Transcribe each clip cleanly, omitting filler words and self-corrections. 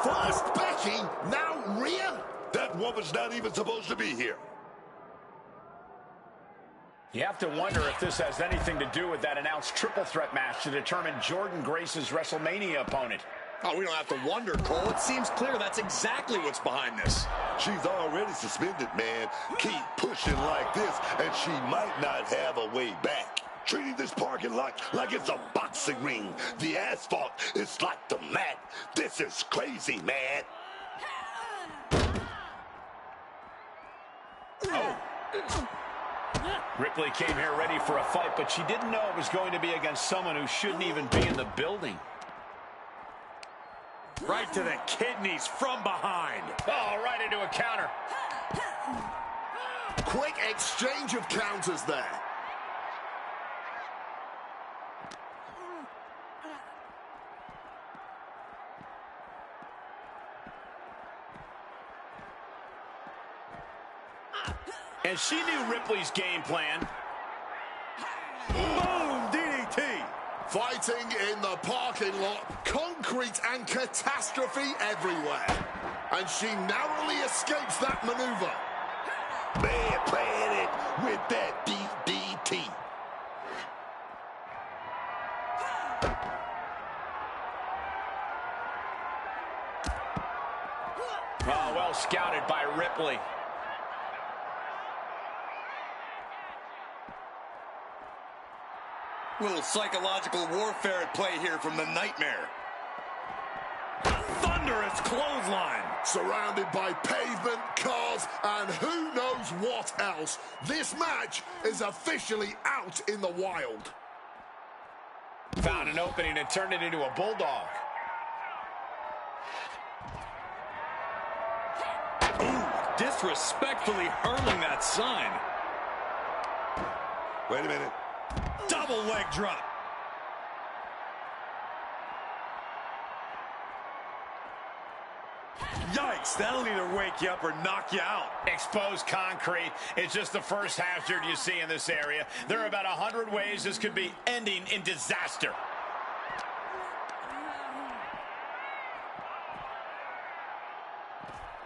First Becky, now Rhea? That woman's not even supposed to be here. You have to wonder if this has anything to do with that announced triple threat match to determine Jordynne Grace's WrestleMania opponent. Oh, we don't have to wonder, Cole. It seems clear that's exactly what's behind this. She's already suspended, man. Keep pushing like this, and she might not have a way back. Treating this parking lot like it's a boxing ring. The asphalt is like the mat. This is crazy, man. Oh. Ripley came here ready for a fight, but she didn't know it was going to be against someone who shouldn't even be in the building. Right to the kidneys from behind. Oh, right into a counter. Quick exchange of counters there. And she knew Ripley's game plan. Boom, DDT. Fighting in the parking lot, concrete and catastrophe everywhere. And she narrowly escapes that maneuver. Man playing it with that DDT. Oh, well scouted by Ripley. Little psychological warfare at play here from the Nightmare. Thunderous clothesline. Surrounded by pavement, cars, and who knows what else. This match is officially out in the wild. Found an opening and turned it into a bulldog. Ooh, disrespectfully hurling that sign. Wait a minute. Double leg drop. Yikes, that'll either wake you up or knock you out. Exposed concrete is just the first hazard you see in this area. There are about 100 ways this could be ending in disaster.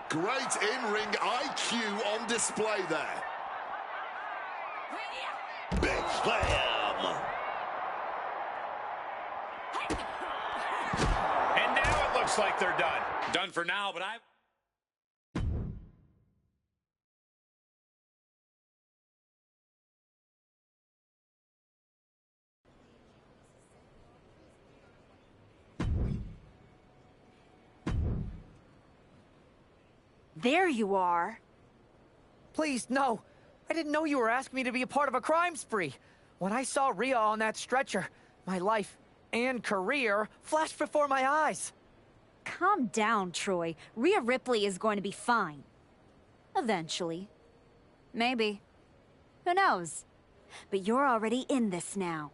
Great in-ring IQ on display there. Big slam. And now it looks like they're done. Done for now, but There you are. Please, no. I didn't know you were asking me to be a part of a crime spree. When I saw Rhea on that stretcher, my life and career flashed before my eyes. Calm down, Troy. Rhea Ripley is going to be fine. Eventually. Maybe. Who knows? But you're already in this now.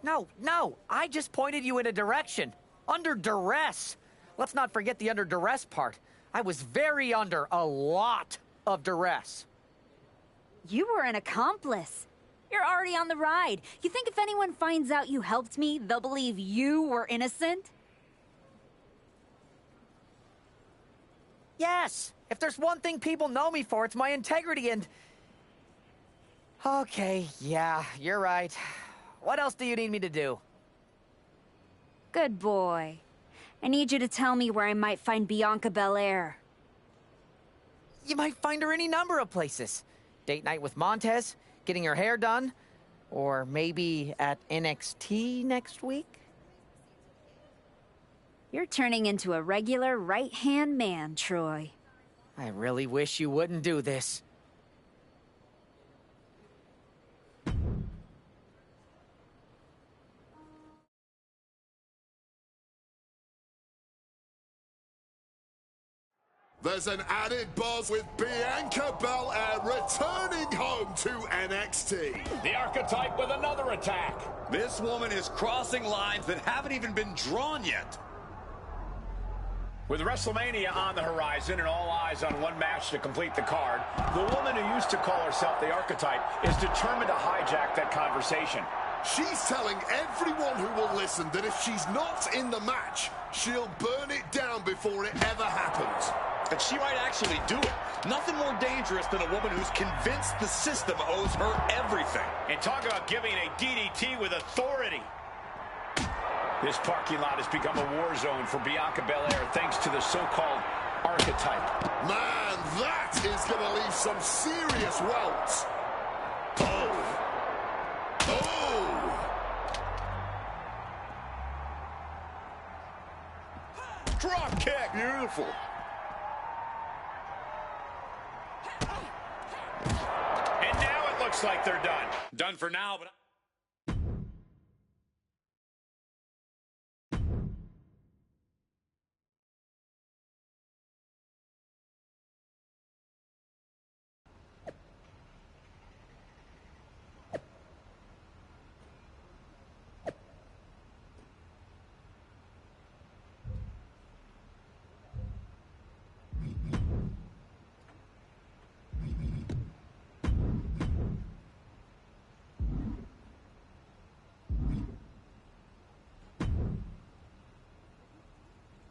No. I just pointed you in a direction. Under duress. Let's not forget the under duress part. I was very under a lot of duress. You were an accomplice. You're already on the ride. You think if anyone finds out you helped me, they'll believe you were innocent? Yes. If there's one thing people know me for, it's my integrity and... Okay, yeah, you're right. What else do you need me to do? Good boy. I need you to tell me where I might find Bianca Belair. You might find her any number of places. Date night with Montez, getting her hair done, or maybe at NXT next week? You're turning into a regular right-hand man, Troy. I really wish you wouldn't do this. There's an added buzz with Bianca Belair returning home to NXT. The Archetype with another attack. this woman is crossing lines that haven't even been drawn yet. With WrestleMania on the horizon and all eyes on one match to complete the card, the woman who used to call herself the Archetype is determined to hijack that conversation. She's telling everyone who will listen that if she's not in the match, she'll burn it down before it ever happens. And she might actually do it. Nothing more dangerous than a woman who's convinced the system owes her everything. And talk about giving a DDT with authority. This parking lot has become a war zone for Bianca Belair thanks to the so-called archetype. Man, that is going to leave some serious welts. Oh. Oh. Drop kick. Beautiful. And now it looks like they're done. Done for now, but...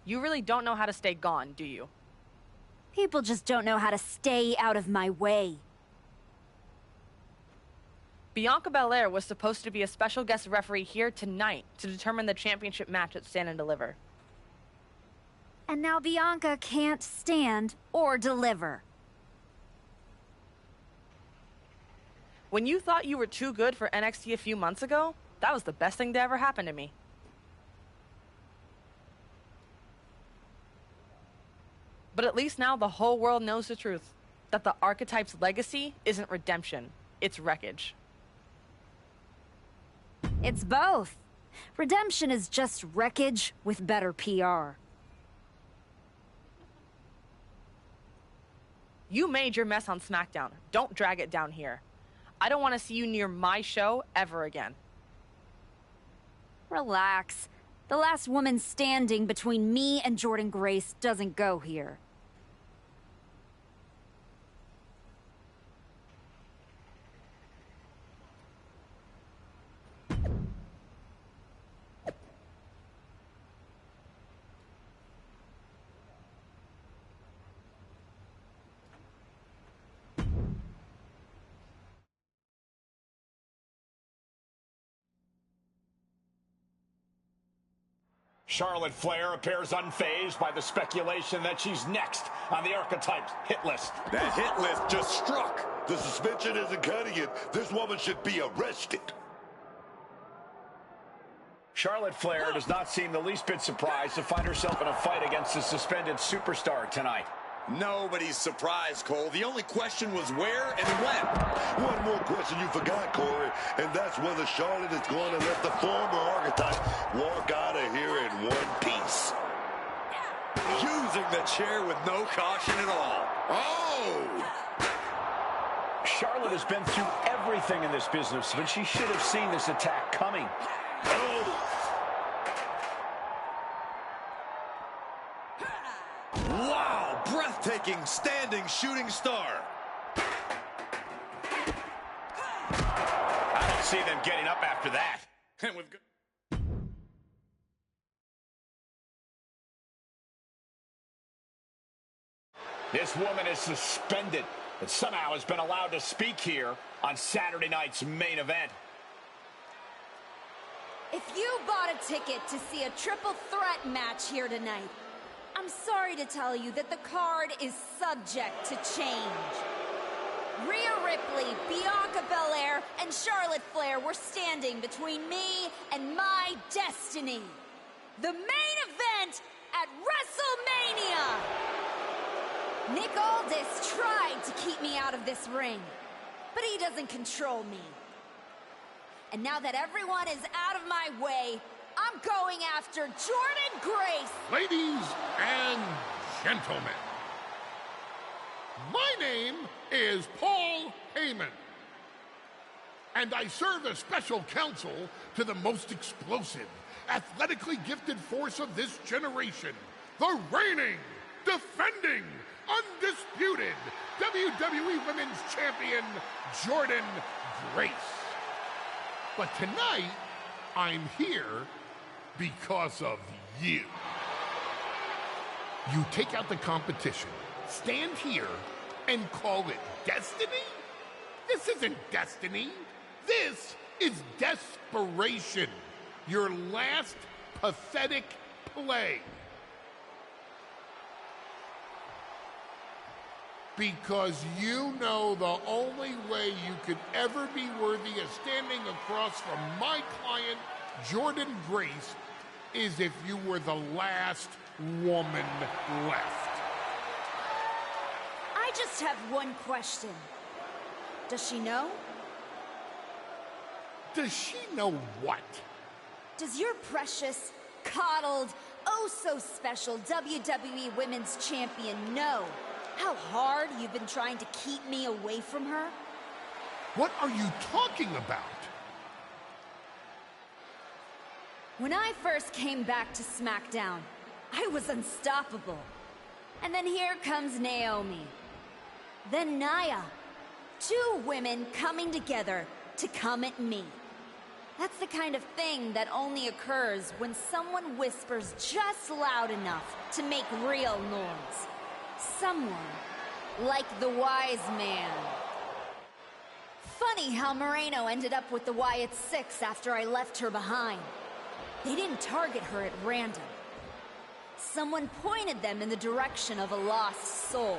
You really don't know how to stay gone, do you? People just don't know how to stay out of my way. Bianca Belair was supposed to be a special guest referee here tonight to determine the championship match at Stand and Deliver. And now Bianca can't stand or deliver. When you thought you were too good for NXT a few months ago, that was the best thing to ever happen to me. But at least now the whole world knows the truth, that the archetype's legacy isn't redemption, it's wreckage. It's both. Redemption is just wreckage with better PR. You made your mess on SmackDown. Don't drag it down here. I don't want to see you near my show ever again. Relax. The last woman standing between me and Jordynne Grace doesn't go here. Charlotte Flair appears unfazed by the speculation that she's next on the Archetype's hit list. That hit list just struck. The suspension isn't cutting it. This woman should be arrested. Charlotte Flair does not seem the least bit surprised to find herself in a fight against a suspended superstar tonight. Nobody's surprised, Cole. The only question was where and when. One more question you forgot, Corey, and that's whether Charlotte is going to let the former Archetype walk out of here in one piece. Using the chair with no caution at all. Oh! Charlotte has been through everything in this business, but she should have seen this attack coming. Oh! Wow! Breathtaking standing shooting star. I don't see them getting up after that. And we've got... This woman is suspended, but somehow has been allowed to speak here on Saturday night's main event. If you bought a ticket to see a triple threat match here tonight, I'm sorry to tell you that the card is subject to change. Rhea Ripley, Bianca Belair, and Charlotte Flair were standing between me and my destiny. The main event at WrestleMania! Nick Aldis tried to keep me out of this ring, but he doesn't control me. And now that everyone is out of my way, I'm going after Jordynne Grace. Ladies and gentlemen, my name is Paul Heyman, and I serve as special counsel to the most explosive, athletically gifted force of this generation, the reigning, defending, undisputed WWE Women's Champion, Jordynne Grace. But tonight, I'm here because of you. You take out the competition, stand here, and call it destiny? This isn't destiny. This is desperation. Your last pathetic play. Because you know the only way you could ever be worthy of standing across from my client, Jordan Grace, is if you were the last woman left. I just have one question. Does she know? Does she know what? Does your precious, coddled, oh-so-special WWE Women's Champion know how hard you've been trying to keep me away from her? What are you talking about? When I first came back to SmackDown, I was unstoppable. And then here comes Naomi. Then Nia. Two women coming together to come at me. That's the kind of thing that only occurs when someone whispers just loud enough to make real noise. Someone like the wise man. Funny how Moreno ended up with the Wyatt Six after I left her behind. They didn't target her at random. Someone pointed them in the direction of a lost soul.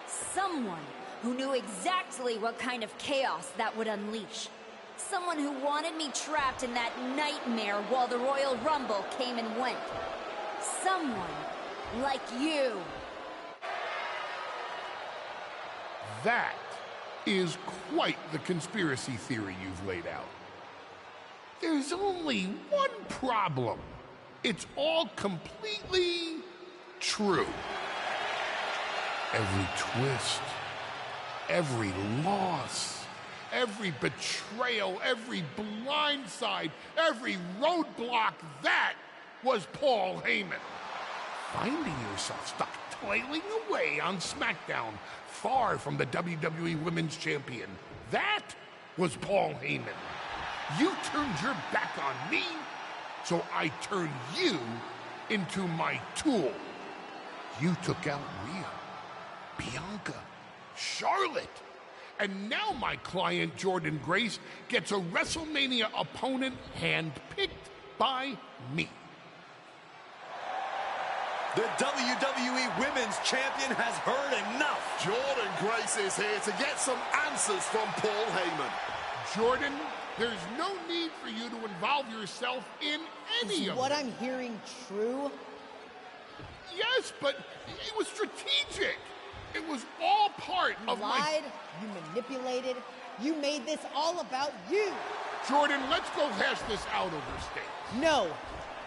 Someone who knew exactly what kind of chaos that would unleash. Someone who wanted me trapped in that nightmare while the Royal Rumble came and went. Someone like you. That is quite the conspiracy theory you've laid out. There's only one problem. It's all completely true. Every twist, every loss, every betrayal, every blindside, every roadblock, that was Paul Heyman. Finding yourself stuck toiling away on SmackDown, far from the WWE Women's Champion, that was Paul Heyman. You turned your back on me, so I turned you into my tool. You took out Rhea, Bianca, Charlotte, and now my client Jordan Grace gets a WrestleMania opponent handpicked by me. The WWE Women's Champion has heard enough. Jordan Grace is here to get some answers from Paul Heyman. Jordan, there's no need for you to involve yourself in any of what it. I'm hearing true? Yes, but it was strategic. It was all part of lied, you manipulated, you made this all about you. Jordan, let's go hash this out over stage. No,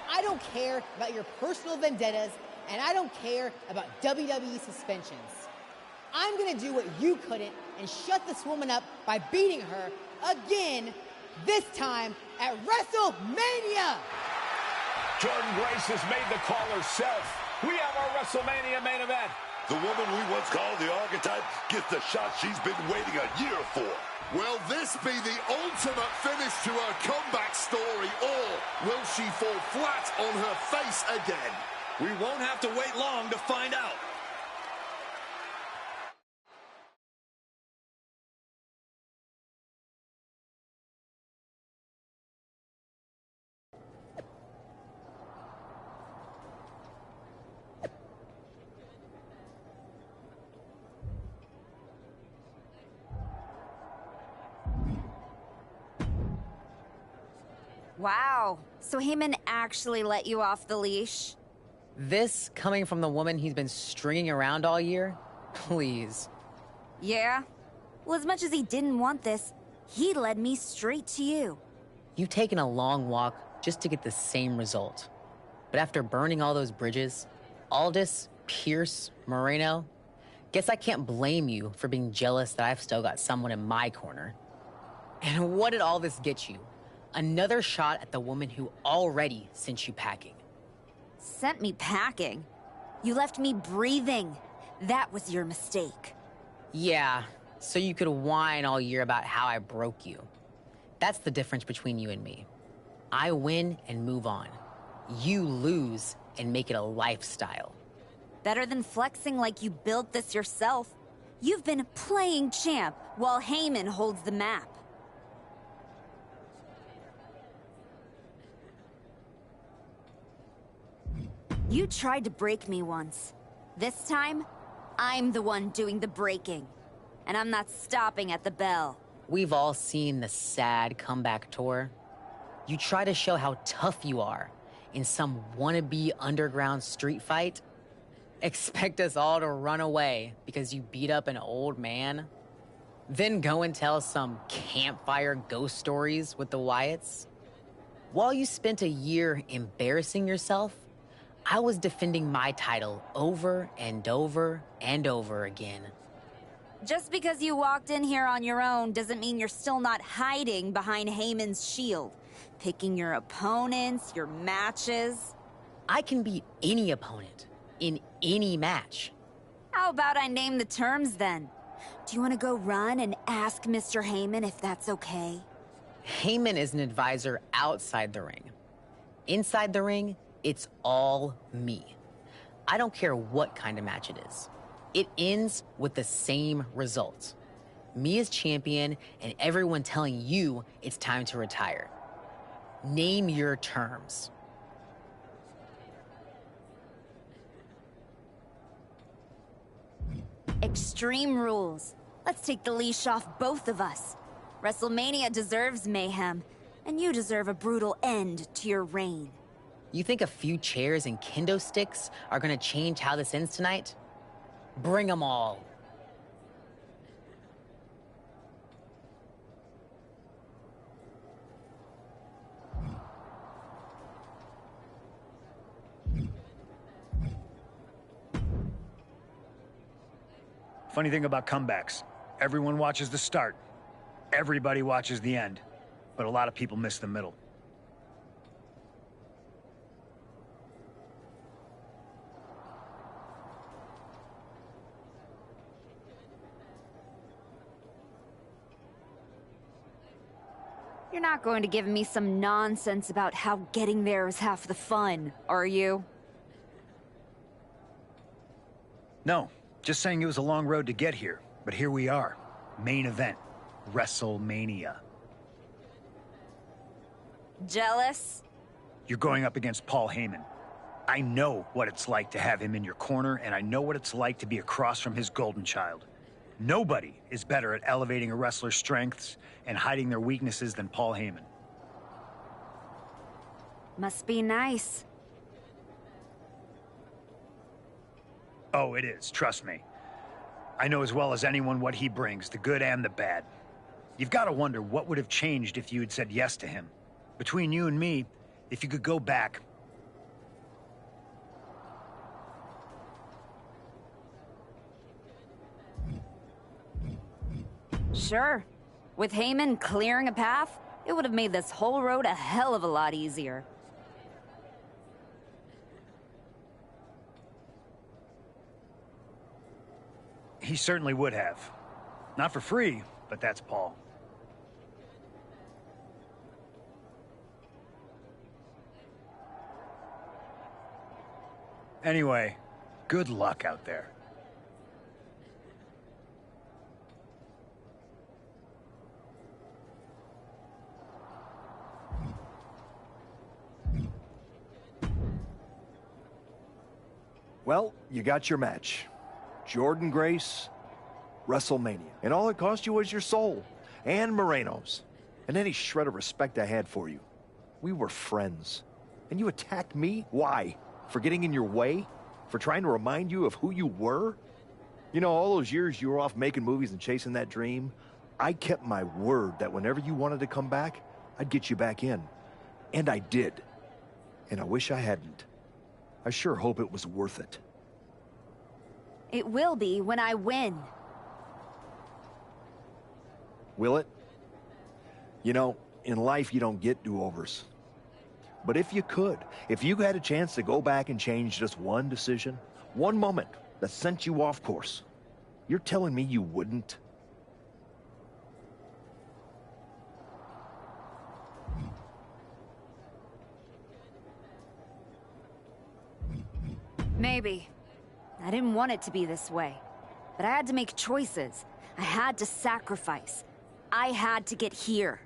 I don't care about your personal vendettas, and I don't care about WWE suspensions. I'm gonna do what you couldn't and shut this woman up by beating her again, this time at WrestleMania! Jordan Grace has made the call herself. We have our WrestleMania main event. The woman we once called the archetype gets the shot she's been waiting a year for. Will this be the ultimate finish to her comeback story, or will she fall flat on her face again? We won't have to wait long to find out. Wow, so Heyman actually let you off the leash? This coming from the woman he's been stringing around all year? Please. Yeah? Well, as much as he didn't want this, he led me straight to you. You've taken a long walk just to get the same result. But after burning all those bridges, Aldis, Pierce, Moreno, guess I can't blame you for being jealous that I've still got someone in my corner. And what did all this get you? Another shot at the woman who already sent you packing. Sent me packing? You left me breathing. That was your mistake. Yeah, so you could whine all year about how I broke you. That's the difference between you and me. I win and move on. You lose and make it a lifestyle. Better than flexing like you built this yourself. You've been playing champ while Heyman holds the map. You tried to break me once. This time, I'm the one doing the breaking. And I'm not stopping at the bell. We've all seen the sad comeback tour. You try to show how tough you are in some wannabe underground street fight. Expect us all to run away because you beat up an old man? Then go and tell some campfire ghost stories with the Wyatts? While you spent a year embarrassing yourself, I was defending my title over and over and over again. Just because you walked in here on your own doesn't mean you're still not hiding behind Heyman's shield. Picking your opponents, your matches. I can beat any opponent in any match. How about I name the terms then? Do you want to go run and ask Mr. Heyman if that's okay? Heyman is an advisor outside the ring. Inside the ring, it's all me. I don't care what kind of match it is. It ends with the same result. Me as champion and everyone telling you it's time to retire. Name your terms. Extreme rules. Let's take the leash off both of us. WrestleMania deserves mayhem, and you deserve a brutal end to your reign. You think a few chairs and kendo sticks are gonna change how this ends tonight? Bring them all. Funny thing about comebacks, everyone watches the start. Everybody watches the end. But a lot of people miss the middle. You're not going to give me some nonsense about how getting there is half the fun, are you? No, just saying it was a long road to get here. But here we are. Main event. WrestleMania. Jealous? You're going up against Paul Heyman. I know what it's like to have him in your corner, and I know what it's like to be across from his golden child. Nobody is better at elevating a wrestler's strengths and hiding their weaknesses than Paul Heyman. Must be nice. Oh, it is, trust me. I know as well as anyone what he brings, the good and the bad. You've got to wonder what would have changed if you had said yes to him. Between you and me, if you could go back... Sure. With Heyman clearing a path, it would have made this whole road a hell of a lot easier. He certainly would have. Not for free, but that's Paul. Anyway, good luck out there. Well, you got your match. Jordan Grace, WrestleMania. And all it cost you was your soul. And Moreno's. And any shred of respect I had for you. We were friends. And you attacked me? Why? For getting in your way? For trying to remind you of who you were? You know, all those years you were off making movies and chasing that dream, I kept my word that whenever you wanted to come back, I'd get you back in. And I did. And I wish I hadn't. I sure hope it was worth it. It will be when I win. Will it? You know, in life you don't get do-overs. But if you could, if you had a chance to go back and change just one decision, one moment that sent you off course, you're telling me you wouldn't? Maybe. I didn't want it to be this way. But I had to make choices. I had to sacrifice. I had to get here.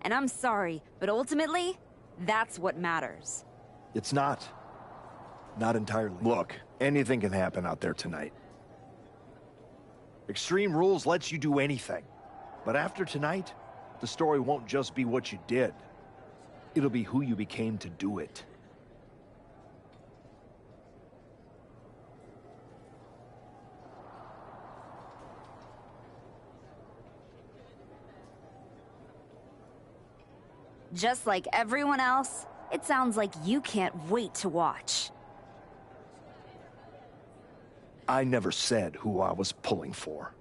And I'm sorry, but ultimately, that's what matters. It's not. Not entirely. Look, anything can happen out there tonight. Extreme Rules lets you do anything. But after tonight, the story won't just be what you did. It'll be who you became to do it. Just like everyone else, it sounds like you can't wait to watch. I never said who I was pulling for.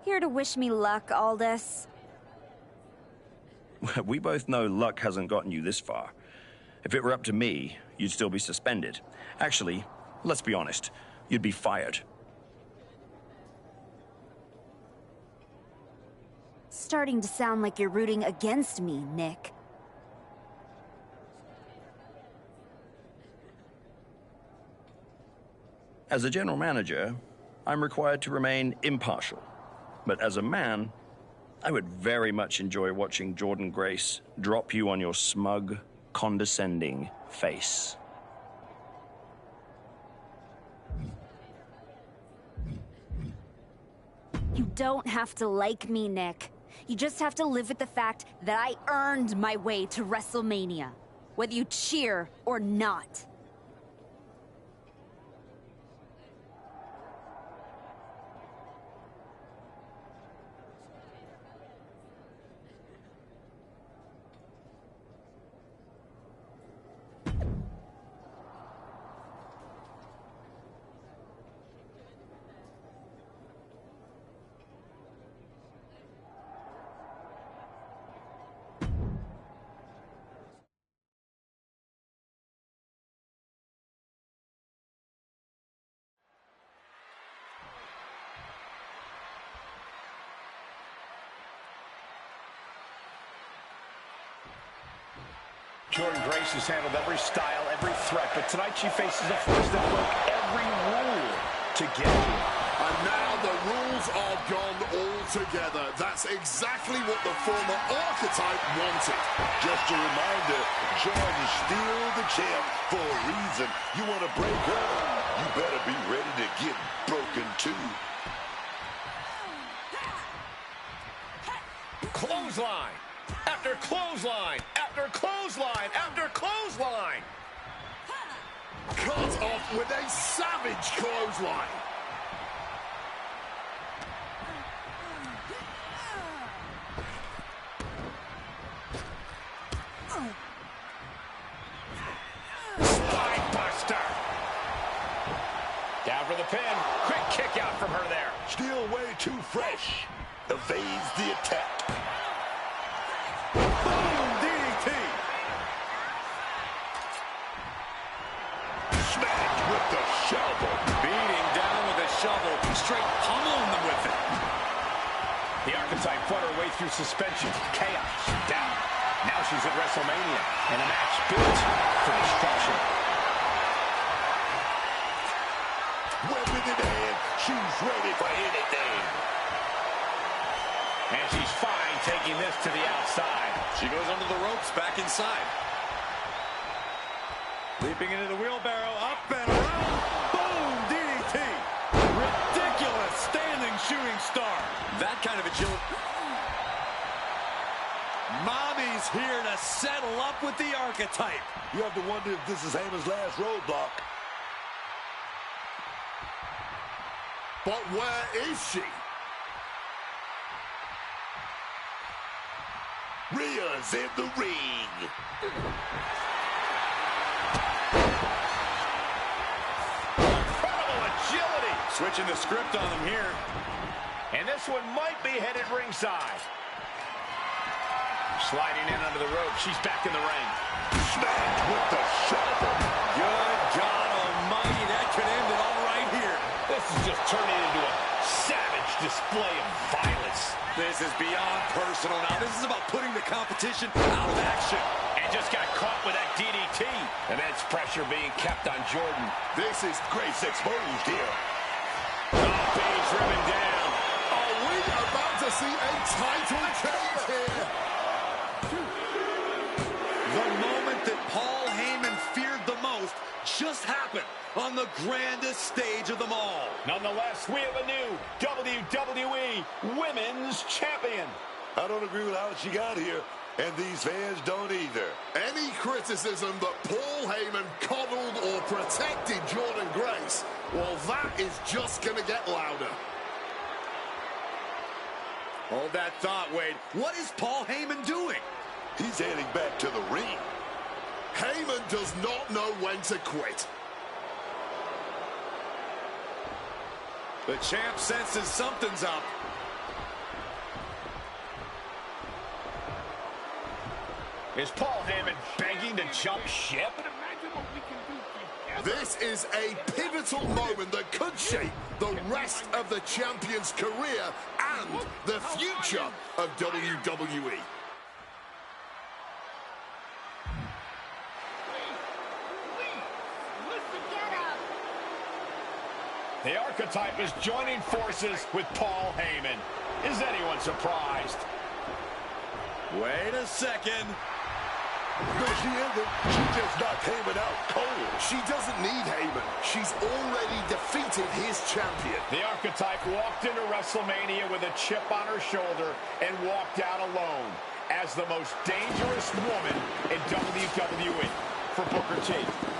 Here to wish me luck, Aldous? We both know luck hasn't gotten you this far. If it were up to me, you'd still be suspended. Actually, let's be honest, you'd be fired. Starting to sound like you're rooting against me, Nick. As a general manager, I'm required to remain impartial. But as a man, I would very much enjoy watching Jordynne Grace drop you on your smug, condescending face. You don't have to like me, Nick. You just have to live with the fact that I earned my way to WrestleMania, whether you cheer or not. Jordynne Grace has handled every style, every threat, but tonight she faces a force that broke every rule to get here. And now the rules are gone altogether. That's exactly what the former archetype wanted. Just a reminder, Jordynne's still the champ for a reason. You want to break her, you better be ready to get broken too. Clothesline after clothesline after clothesline after clothesline. Cut off with a savage clothesline. Spine buster. Down for the pin. Quick kick out from her there. Still way too fresh. Evades the attack. Boom, DDT. Smacked with the shovel. Beating down with a shovel. Straight pummeling them with it. The archetype fought her way through suspension. Chaos. Down. Now she's at WrestleMania. And a match built for destruction. Weapon in hand. She's ready for anything. And she's fine taking this to the outside. She goes under the ropes, back inside. Leaping into the wheelbarrow, up and around. Boom, DDT. Ridiculous standing shooting star. That kind of agility. Mommy's here to settle up with the archetype. You have to wonder if this is Heyman's last roadblock. But where is she? Rhea's in the ring. Incredible agility. Switching the script on them here. And this one might be headed ringside. Sliding in under the rope. She's back in the ring. Smacked with the shovel. Good God almighty, that could end it all right here. This is just turning into a savage display of violence. This is beyond personal now. This is about putting the competition out of action. And just got caught with that DDT. Immense pressure being kept on Jordan. This is Grace exposed here. Being driven down. Are we about to see a title change here? The moment that Paul Heyman feared the most just happened on the grandest stage of them all. Nonetheless, we have a new WWE Women's Champion. I don't agree with how she got here, and these fans don't either. Any criticism that Paul Heyman coddled or protected Jordan Grace, well, that is just going to get louder. Hold that thought, Wade. What is Paul Heyman doing? He's heading back to the ring. Heyman does not know when to quit. The champ senses something's up. Is Paul Heyman begging to jump ship? This is a pivotal moment that could shape the rest of the champion's career and the future of WWE. The archetype is joining forces with Paul Heyman. Is anyone surprised? Wait a second. No, she isn't. She just knocked Heyman out cold. She doesn't need Heyman. She's already defeated his champion. The archetype walked into WrestleMania with a chip on her shoulder and walked out alone as the most dangerous woman in WWE. For Booker T,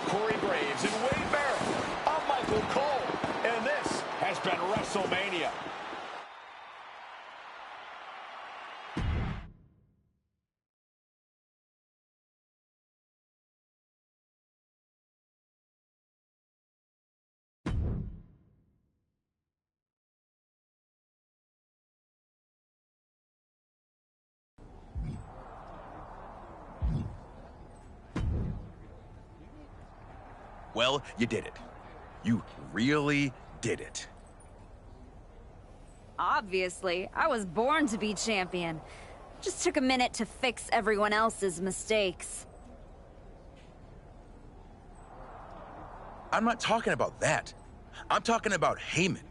Corey Graves, and Wade Barrett, I'm Michael Cole, and this has been WrestleMania. Well, you did it. You really did it. Obviously, I was born to be champion. Just took a minute to fix everyone else's mistakes. I'm not talking about that. I'm talking about Heyman.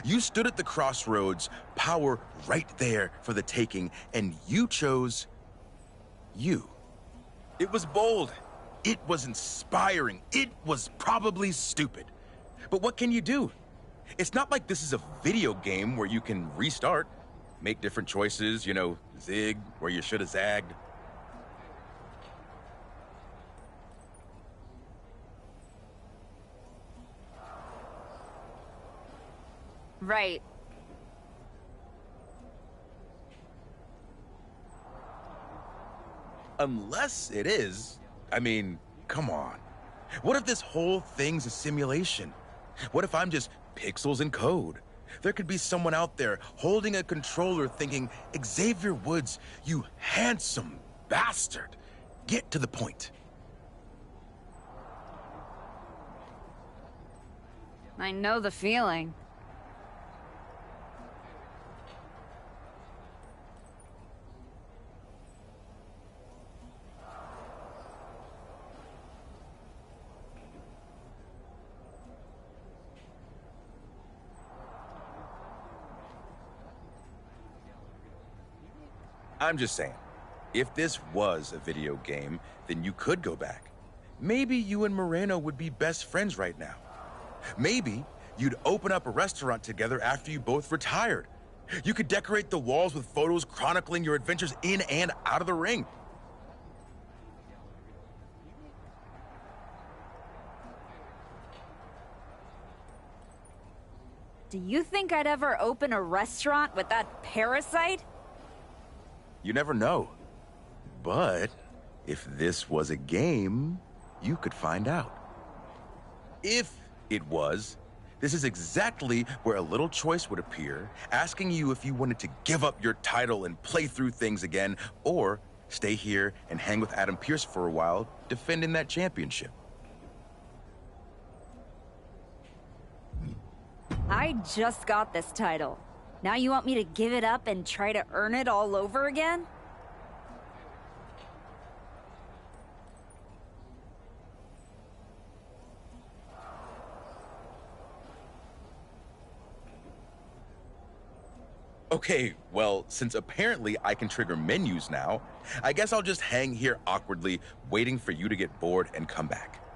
You stood at the crossroads, power right there for the taking, and you chose you. It was bold. It was inspiring. It was probably stupid. But what can you do? It's not like this is a video game where you can restart, make different choices, you know, zig where you should have zagged. Right. Unless it is. I mean, come on. What if this whole thing's a simulation? What if I'm just pixels and code? There could be someone out there holding a controller thinking, Xavier Woods, you handsome bastard. Get to the point. I know the feeling. I'm just saying, if this was a video game, then you could go back. Maybe you and Moreno would be best friends right now. Maybe you'd open up a restaurant together after you both retired. You could decorate the walls with photos chronicling your adventures in and out of the ring. Do you think I'd ever open a restaurant with that parasite? You never know. But if this was a game, you could find out. If it was, this is exactly where a little choice would appear, asking you if you wanted to give up your title and play through things again, or stay here and hang with Adam Pearce for a while, defending that championship. I just got this title. Now you want me to give it up and try to earn it all over again? Okay, well, since apparently I can trigger menus now, I guess I'll just hang here awkwardly, waiting for you to get bored and come back.